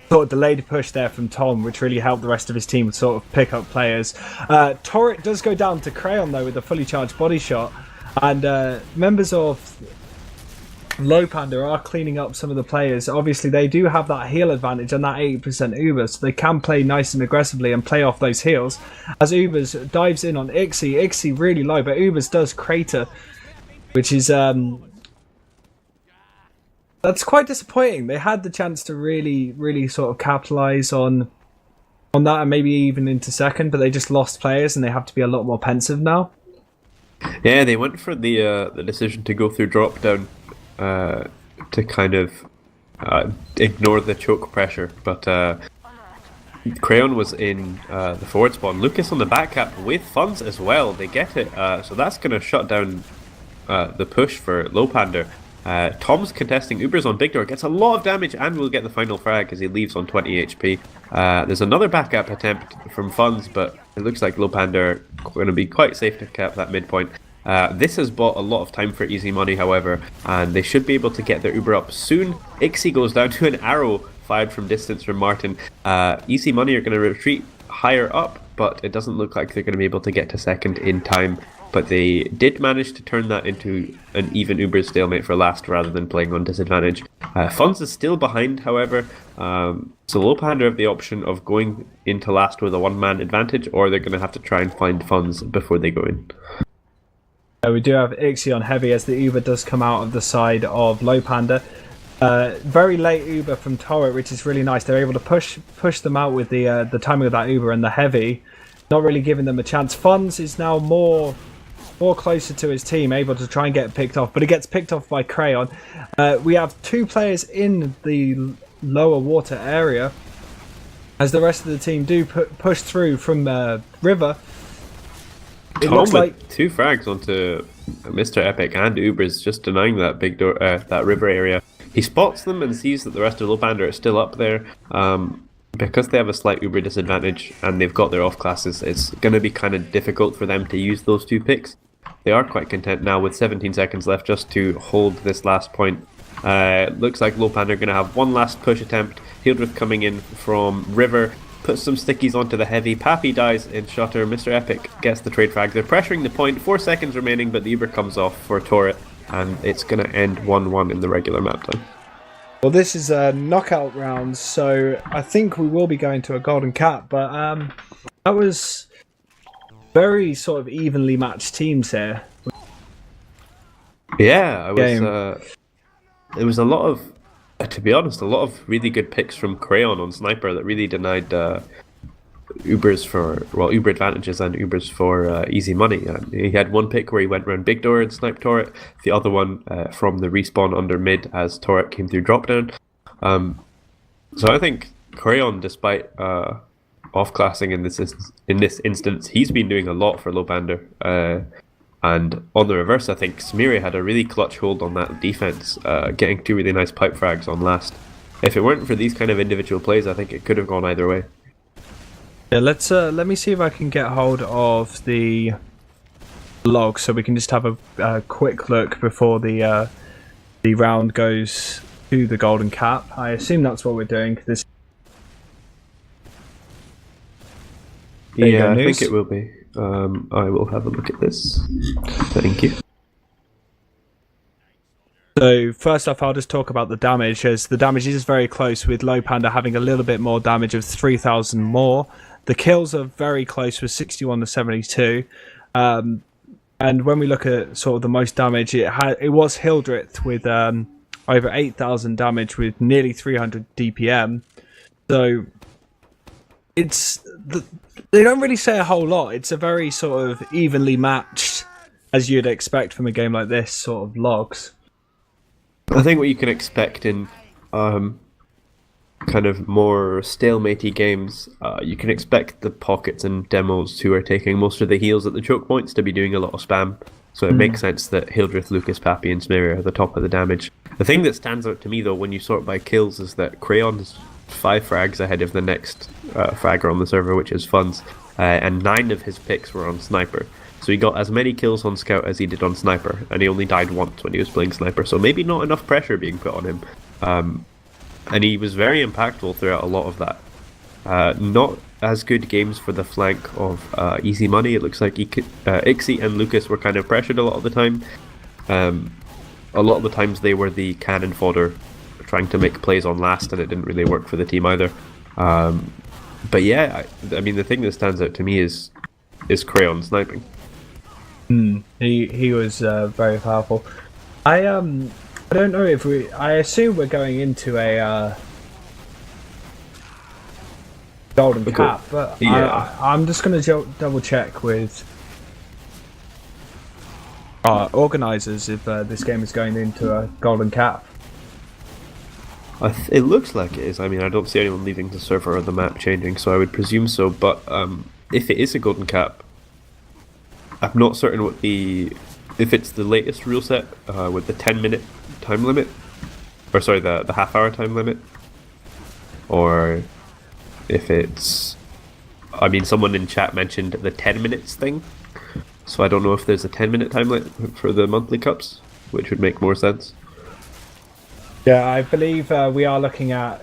sort of delayed push there from Tom, which really helped the rest of his team sort of pick up players. Torret does go down to Crayon though with a fully charged body shot, and members of Lowpander are cleaning up some of the players. Obviously, they do have that heal advantage and that 80% Uber, so they can play nice and aggressively and play off those heals. As Ubers dives in on Ixie really low, but Ubers does crater, which is that's quite disappointing. They had the chance to really sort of capitalize on that and maybe even into second, but they just lost players and they have to be a lot more pensive now. Yeah, they went for the decision to go through drop down to kind of ignore the choke pressure, but Crayon was in the forward spawn. Lucas on the back cap with funds as well. They get it, so that's going to shut down the push for Lowpander. Tom's contesting Ubers on Big Door, gets a lot of damage and will get the final frag as he leaves on 20 HP. There's another backup attempt from Funds, but it looks like Lowpander going to be quite safe to cap that midpoint. This has bought a lot of time for Easy Money, however, and they should be able to get their Uber up soon. Ixie goes down to an arrow fired from distance from Martin. Easy Money are going to retreat higher up, but it doesn't look like they're going to be able to get to second in time. But they did manage to turn that into an even Uber stalemate for last rather than playing on disadvantage. Funds is still behind, however, so Lowpander have the option of going into last with a one-man advantage, or they're going to have to try and find Funds before they go in. We do have Ixie on heavy as the Uber does come out of the side of Lowpander. Very late Uber from Torret, which is really nice. They're able to push them out with the timing of that Uber and the heavy, not really giving them a chance. Funds is now more closer to his team, able to try and get picked off, but it gets picked off by Crayon. We have two players in the lower water area as the rest of the team do push through from River. It looks like 2 frags onto Mr. Epic and Ubers, just denying that big door, that river area. He spots them and sees that the rest of Lowpander are still up there. Because they have a slight Uber disadvantage and they've got their off classes, it's going to be kind of difficult for them to use those 2 picks. They are quite content now with 17 seconds left just to hold this last point. Looks like Lowpander are going to have one last push attempt. Hildreth coming in from River, puts some stickies onto the heavy. Pappy dies in Shutter. Mr. Epic gets the trade frag. They're pressuring the point. 4 seconds remaining, but the Uber comes off for Torret, and it's going to end 1-1 in the regular map time. Well, this is a knockout round, so I think we will be going to a golden cap, but that was very sort of evenly matched teams here. Yeah, it was a lot of, to be honest, a lot of really good picks from Crayon on Sniper that really denied Ubers for, well, Uber advantages and Ubers for easy money. He had one pick where he went around Big Door and sniped Torret, the other one from the respawn under mid as Torret came through drop down. So I think Crayon, despite off-classing in this instance, he's been doing a lot for Lowpander. And on the reverse, I think Smeary had a really clutch hold on that defense, getting 2 really nice pipe frags on last. If it weren't for these kind of individual plays, I think it could have gone either way. Yeah, let me see if I can get hold of the log so we can just have a quick look before the round goes to the golden cap. I assume that's what we're doing. Yeah, I think it will be. I will have a look at this. Thank you. So first off, I'll just talk about the damage, as the damage is very close, with Lowpander having a little bit more damage of 3,000 more. The kills are very close with 61 to 72. And when we look at sort of the most damage, it was Hildreth with over 8,000 damage with nearly 300 DPM. So they don't really say a whole lot. It's a very sort of evenly matched, as you'd expect from a game like this, sort of logs. I think what you can expect in kind of more stalematey games, you can expect the pockets and demos who are taking most of the heals at the choke points to be doing a lot of spam. So it makes sense that Hildreth, Lucas, Pappy and Smeary are at the top of the damage. The thing that stands out to me though when you sort by kills is that Crayon's 5 frags ahead of the next fragger on the server, which is Funds, and 9 of his picks were on Sniper. So he got as many kills on Scout as he did on Sniper, and he only died once when he was playing Sniper, so maybe not enough pressure being put on him. And he was very impactful throughout a lot of that. Not as good games for the flank of Easy Money. It looks like Ixie and Lucas were kind of pressured a lot of the time. a lot of the times they were the cannon fodder, trying to make plays on last, and it didn't really work for the team either. But yeah, I mean, the thing that stands out to me is Crayon sniping. He was very powerful. I don't know if I assume we're going into a golden cap, but yeah. I'm just going to double check with organisers if this game is going into a golden cap. It looks like it is. I mean, I don't see anyone leaving the server or the map changing, so I would presume so. But if it is a golden cap, I'm not certain what if it's the latest rule set with the 10-minute time limit, or sorry, the half-hour time limit, or if it's. I mean, someone in chat mentioned the 10 minutes thing, so I don't know if there's a 10-minute time limit for the monthly cups, which would make more sense. Yeah, I believe we are looking at.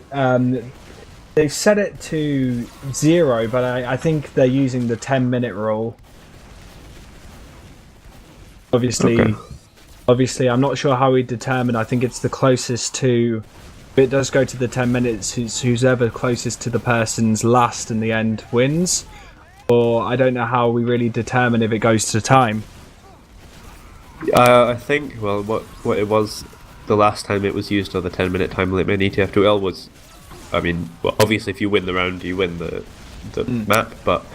They've set it to 0, but I think they're using the 10-minute rule. Obviously, I'm not sure how we determine. I think it's the closest to. If it does go to the 10 minutes, who's ever closest to the person's last in the end wins. Or I don't know how we really determine if it goes to time. I think, well, what it was. The last time it was used on the 10-minute time limit in ETF2L was, I mean, well, obviously if you win the round, you win the map, but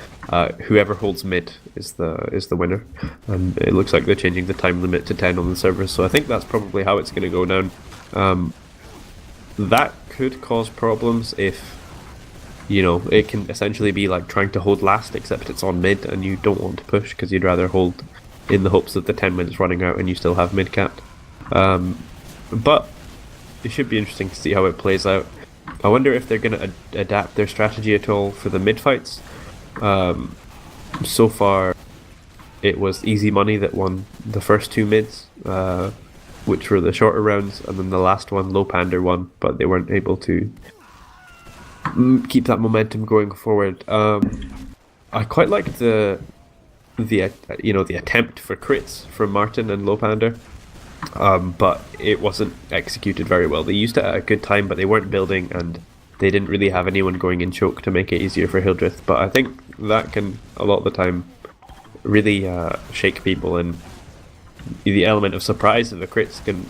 whoever holds mid is the winner, and it looks like they're changing the time limit to 10 on the server, so I think that's probably how it's going to go down. That could cause problems if, you know, it can essentially be like trying to hold last, except it's on mid, and you don't want to push because you'd rather hold in the hopes that the 10 minutes running out and you still have mid capped. But it should be interesting to see how it plays out. I wonder if they're going to adapt their strategy at all for the mid fights. So far, it was Easy Money that won the first 2 mids, which were the shorter rounds, and then the last one, Lowpander won, but they weren't able to keep that momentum going forward. I quite liked the attempt for crits from Martin and Lowpander. But it wasn't executed very well. They used it at a good time, but they weren't building, and they didn't really have anyone going in choke to make it easier for Hildreth. But I think that can, a lot of the time, really shake people, and the element of surprise of the crits can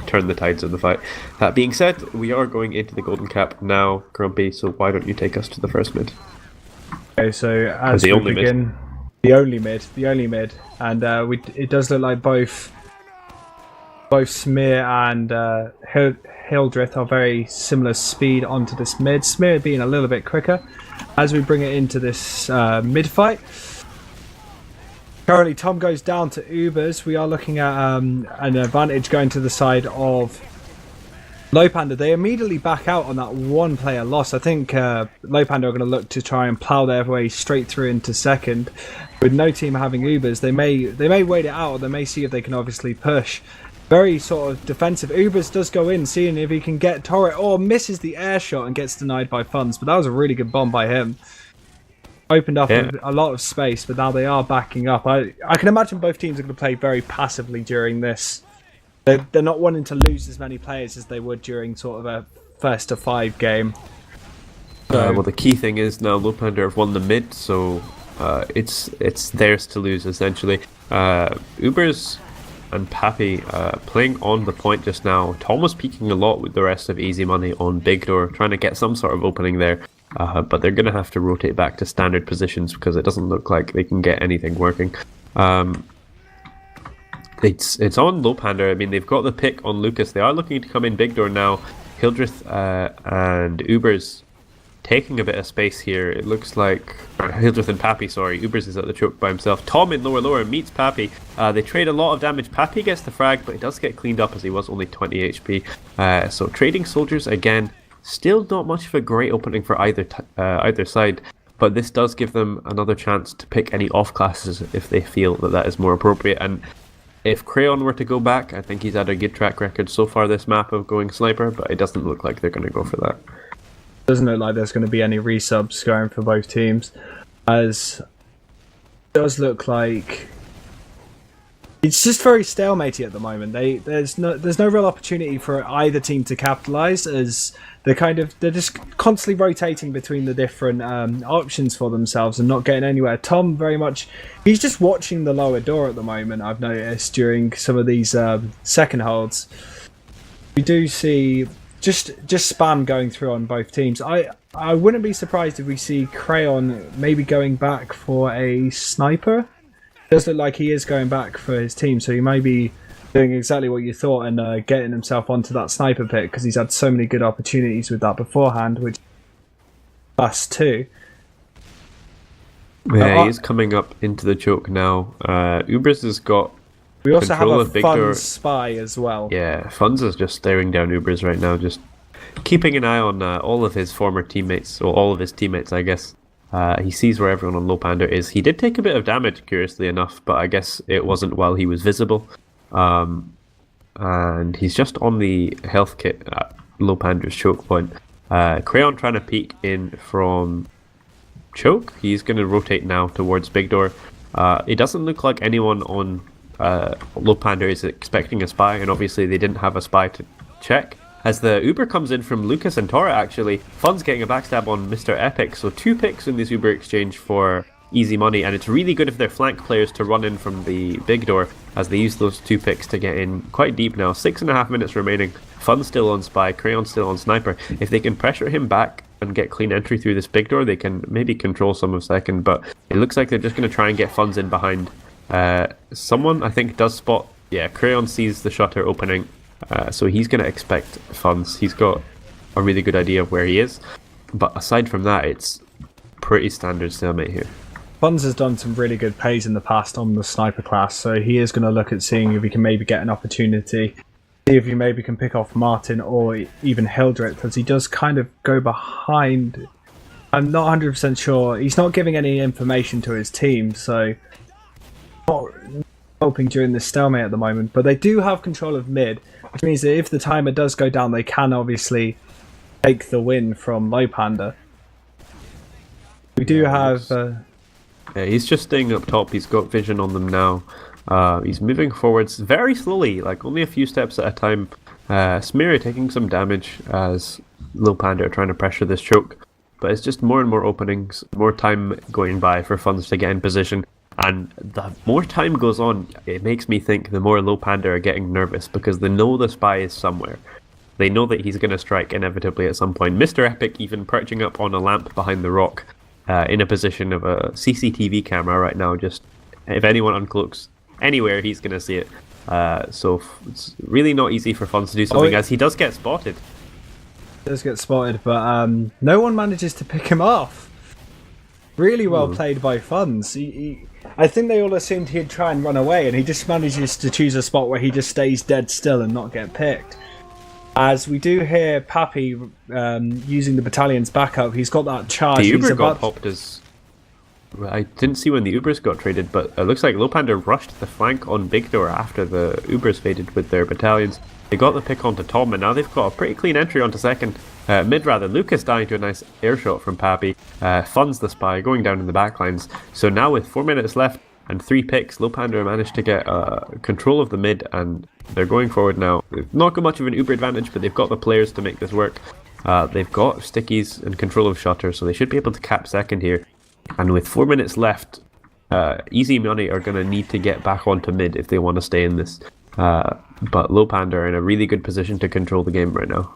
turn the tides of the fight. That being said, we are going into the golden cap now, Grumpy, so why don't you take us to the first mid? Okay, so as we begin... The only mid, and it does look like both Smear and Hildreth are very similar speed onto this mid. Smear being a little bit quicker. As we bring it into this mid fight, currently Tom goes down to Ubers. We are looking at an advantage going to the side of Lowpander. They immediately back out on that one player loss. I think Lowpander are going to look to try and plough their way straight through into second. With no team having Ubers, they may wait it out, or they may see if they can obviously push. Very sort of defensive. Ubers does go in, seeing if he can get turret, or misses the air shot and gets denied by funds. But that was a really good bomb by him. Opened up a lot of space, but now they are backing up. I can imagine both teams are going to play very passively during this. They're not wanting to lose as many players as they would during sort of a 1st-to-5 game. So, well, the key thing is now Lowpander have won the mid, so it's theirs to lose essentially. Ubers and Pappy playing on the point just now. Tom was peeking a lot with the rest of Easy Money on Big Door, trying to get some sort of opening there. But they're going to have to rotate back to standard positions because it doesn't look like they can get anything working. It's on Lowpander. I mean, they've got the pick on Lucas. They are looking to come in Big Door now. Hildreth and Ubers taking a bit of space here. It looks like Hildreth and Pappy, sorry. Ubers is at the choke by himself. Tom in lower meets Pappy. They trade a lot of damage. Pappy gets the frag, but he does get cleaned up as he was only 20 HP. So trading soldiers again. Still not much of a great opening for either side, but this does give them another chance to pick any off classes if they feel that is more appropriate. And if Crayon were to go back, I think he's had a good track record so far this map of going sniper, but it doesn't look like they're going to go for that. Doesn't look like there's going to be any resubs going for both teams, as it does look like It's just very stalematy at the moment. There's no real opportunity for either team to capitalize, as they're just constantly rotating between the different options for themselves and not getting anywhere. Tom he's just watching the lower door at the moment. I've noticed during some of these second holds, we do see just spam going through on both teams. I wouldn't be surprised if we see Crayon maybe going back for a sniper. Does look like he is going back for his team, so he may be doing exactly what you thought and getting himself onto that sniper pick, because he's had so many good opportunities with that beforehand, which +2. Yeah, he's coming up into the choke now. Ubers has got we also have a big fun door. spy as well. Yeah, Funz is just staring down Ubers right now, just keeping an eye on all of his former teammates, or all of his teammates, I guess. He sees where everyone on Lowpander is. He did take a bit of damage, curiously enough, but I guess it wasn't while he was visible. And he's just on the health kit at Lowpander's choke point. Crayon trying to peek in from choke. He's going to rotate now towards big door. It doesn't look like anyone on Lowpander is expecting a spy, and obviously they didn't have a spy to check. As the Uber comes in from Lucas and Tora, actually, Fun's getting a backstab on Mr. Epic, so 2 picks in this Uber exchange for easy money, and it's really good if they're flank players to run in from the big door, as they use those 2 picks to get in quite deep now. 6.5 minutes remaining. Fun's still on spy, Crayon still on sniper. If they can pressure him back and get clean entry through this big door, they can maybe control some of second, but it looks like they're just going to try and get Fun's in behind. Someone, I think, does spot... Yeah, Crayon sees the shutter opening. So he's going to expect Funds. He's got a really good idea of where he is. But aside from that, it's pretty standard stalemate here. Funds has done some really good plays in the past on the sniper class, so he is going to look at seeing if he can maybe get an opportunity. See if he maybe can pick off Martin or even Hildreth, as he does kind of go behind. I'm not 100% sure. He's not giving any information to his team, so not helping during this stalemate at the moment. But they do have control of mid, which means that if the timer does go down, they can obviously take the win from Lowpander. We do have... yeah, he's just staying up top. He's got vision on them now. He's moving forwards very slowly, like only a few steps at a time. Smear taking some damage as Lowpander are trying to pressure this choke. But it's just more and more openings, more time going by for Funds to get in position. And the more time goes on, it makes me think the more Lowpander are getting nervous, because they know the spy is somewhere. They know that he's going to strike inevitably at some point. Mr. Epic even perching up on a lamp behind the rock in a position of a CCTV camera right now. Just if anyone uncloaks anywhere, he's going to see it. So it's really not easy for Funds to do something, as he does get spotted. Does get spotted, but no one manages to pick him off. Really well played by Funds. I think they all assumed he'd try and run away, and he just manages to choose a spot where he just stays dead still and not get picked. As we do hear Pappy using the battalion's backup, he's got that charge. The Uber got popped as... I didn't see when the Ubers got traded, but it looks like Lowpander rushed the flank on Big Door after the Ubers faded with their battalions. They got the pick onto Tom, and now they've got a pretty clean entry onto second. Mid rather, Lucas dying to a nice air shot from Pappy. Funds the spy, going down in the backlines. So now with 4 minutes left and 3 picks, Lowpander managed to get control of the mid, and they're going forward now. They've not got much of an Uber advantage, but they've got the players to make this work. They've got stickies and control of shutter, so they should be able to cap second here. And with 4 minutes left, Easy Money are going to need to get back onto mid if they want to stay in this. But Lowpander are in a really good position to control the game right now.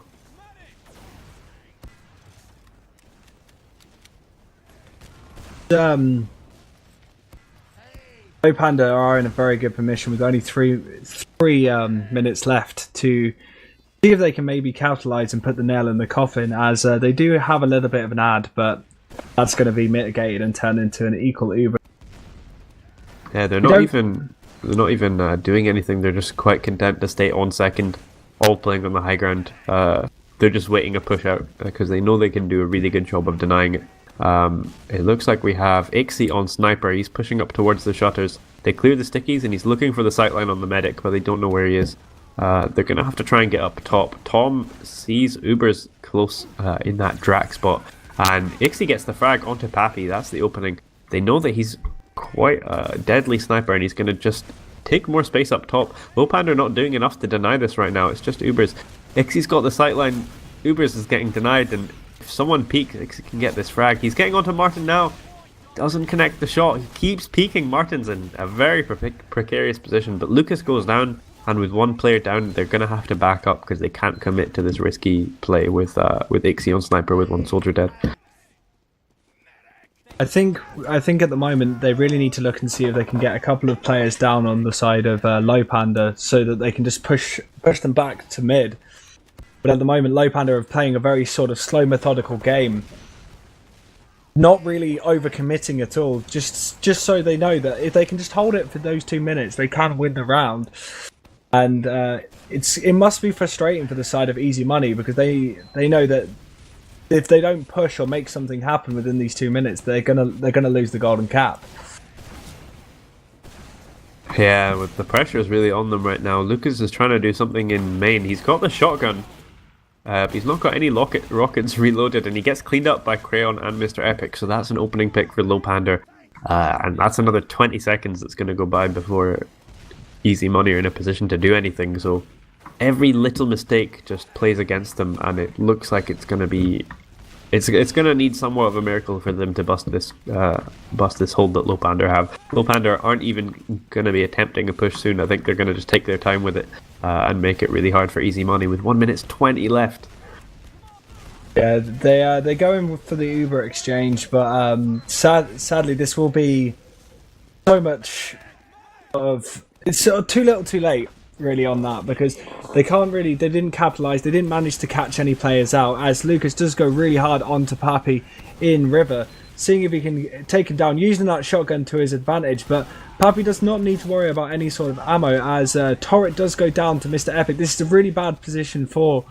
Lowpander are in a very good position with only three minutes left to see if they can maybe capitalise and put the nail in the coffin, as they do have a little bit of an ad, but that's going to be mitigated and turned into an equal Uber. Yeah, they're not even doing anything. They're just quite content to stay on second, all playing on the high ground. They're just waiting a push out because they know they can do a really good job of denying it. It looks like we have Ixie on sniper. He's pushing up towards the shutters. They clear the stickies and he's looking for the sightline on the medic, but they don't know where he is. They're going to have to try and get up top. Tom sees Ubers close in that Drac spot, and Ixie gets the frag onto Pappy. That's the opening. They know that he's quite a deadly sniper, and he's going to just take more space up top. Lowpander not doing enough to deny this right now. It's just Ubers. Ixie's got the sightline. Ubers is getting denied, and if someone peeks, Ixie can get this frag. He's getting onto Martin now. Doesn't connect the shot. He keeps peeking. Martin's in a very precarious position, but Lucas goes down, and with one player down, they're going to have to back up because they can't commit to this risky play with Ixie on sniper with one soldier dead. I think at the moment they really need to look and see if they can get a couple of players down on the side of Lowpander so that they can just push them back to mid. But at the moment, Lowpander are playing a very sort of slow, methodical game. Not really overcommitting at all, just so they know that if they can just hold it for those 2 minutes, they can win the round. And it must be frustrating for the side of Easy Money because they know that if they don't push or make something happen within these 2 minutes, they're gonna lose the golden cap. Yeah, with the pressure is really on them right now. Lucas is trying to do something in main. He's got the shotgun. But he's not got any rockets reloaded, and he gets cleaned up by Crayon and Mr. Epic, so that's an opening pick for Lowpander. And that's another 20 seconds that's going to go by before Easy Money are in a position to do anything, so every little mistake just plays against them, and it looks like it's going to be... It's going to need somewhat of a miracle for them to bust this hold that Lowpander have. Lowpander aren't even going to be attempting a push soon. I think they're going to just take their time with it and make it really hard for Easy Money with 1 minute 20 left. Yeah, they're going for the Uber exchange, but sadly this will be so much of... It's too little too late really on that because they didn't capitalise, they didn't manage to catch any players out as Lucas does go really hard onto Pappy in River, seeing if he can take him down, using that shotgun to his advantage, but Pappy does not need to worry about any sort of ammo as Turret does go down to Mr. Epic. This is a really bad position for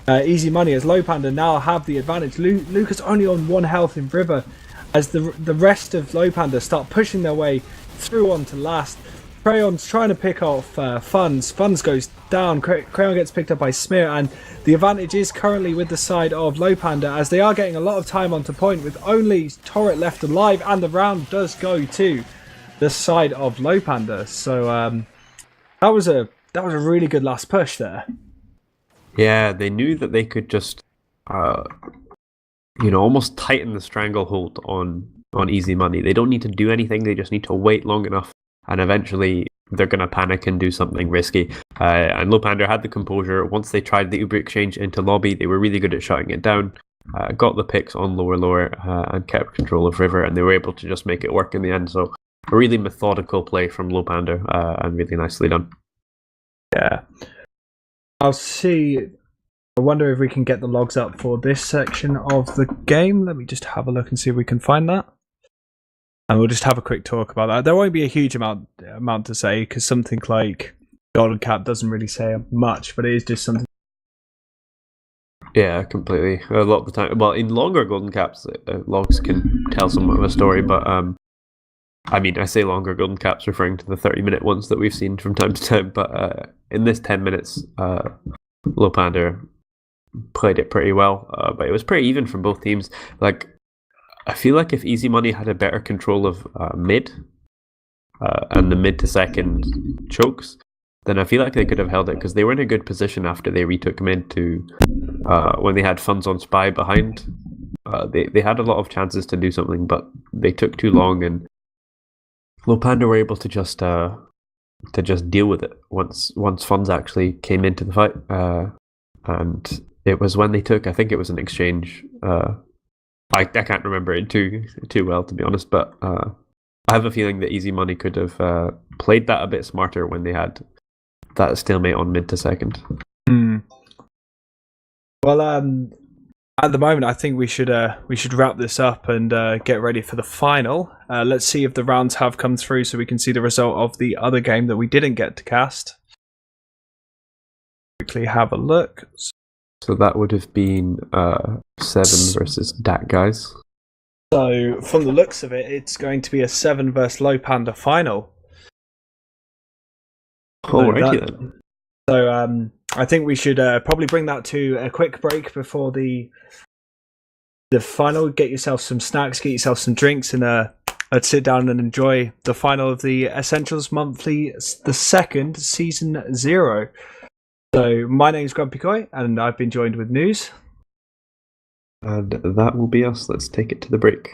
Easy Money as Lowpander now have the advantage. Lucas only on 1 health in River as the rest of Lowpander start pushing their way through onto last. Crayon's trying to pick off Funds. Funds goes down. Crayon gets picked up by Smear, and the advantage is currently with the side of Lowpander as they are getting a lot of time onto point with only Turret left alive, and the round does go to the side of Lowpander. So that was a really good last push there. Yeah, they knew that they could just almost tighten the stranglehold on Easy Money. They don't need to do anything. They just need to wait long enough. And eventually, they're going to panic and do something risky. And Lowpander had the composure. Once they tried the Uber exchange into lobby, they were really good at shutting it down. Got the picks on lower, and kept control of River. And they were able to just make it work in the end. So, a really methodical play from Lowpander and really nicely done. Yeah. I'll see. I wonder if we can get the logs up for this section of the game. Let me just have a look and see if we can find that. And we'll just have a quick talk about that. There won't be a huge amount to say because something like Golden Cap doesn't really say much, but it is just something. Yeah, completely. A lot of the time, well, in longer Golden Caps, logs can tell somewhat of a story, but I mean, I say longer Golden Caps referring to the 30-minute ones that we've seen from time to time, but in this 10 minutes, Lowpander played it pretty well, but it was pretty even from both teams. Like, I feel like if Easy Money had a better control of mid and the mid to second chokes, then I feel like they could have held it because they were in a good position after they retook mid to when they had Funds on Spy behind. They had a lot of chances to do something, but they took too long, and Lowpander were able to just deal with it once Funds actually came into the fight, and it was when they took, I think it was an exchange. I can't remember it too well, to be honest, but I have a feeling that Easy Money could have played that a bit smarter when they had that stalemate on mid to second. Well, at the moment, I think we should wrap this up and get ready for the final. Let's see if the rounds have come through so we can see the result of the other game that we didn't get to cast. Quickly have a look. So that would have been 7 versus Dat Guys. So from the looks of it, it's going to be a 7 versus Lowpander final. Alrighty then. So I think we should probably bring that to a quick break before the final. Get yourself some snacks, get yourself some drinks, and let's sit down and enjoy the final of the Essentials Monthly, the second, Season 0. So, my name's GrumpyKoi, and I've been joined with Nuze. And that will be us. Let's take it to the break.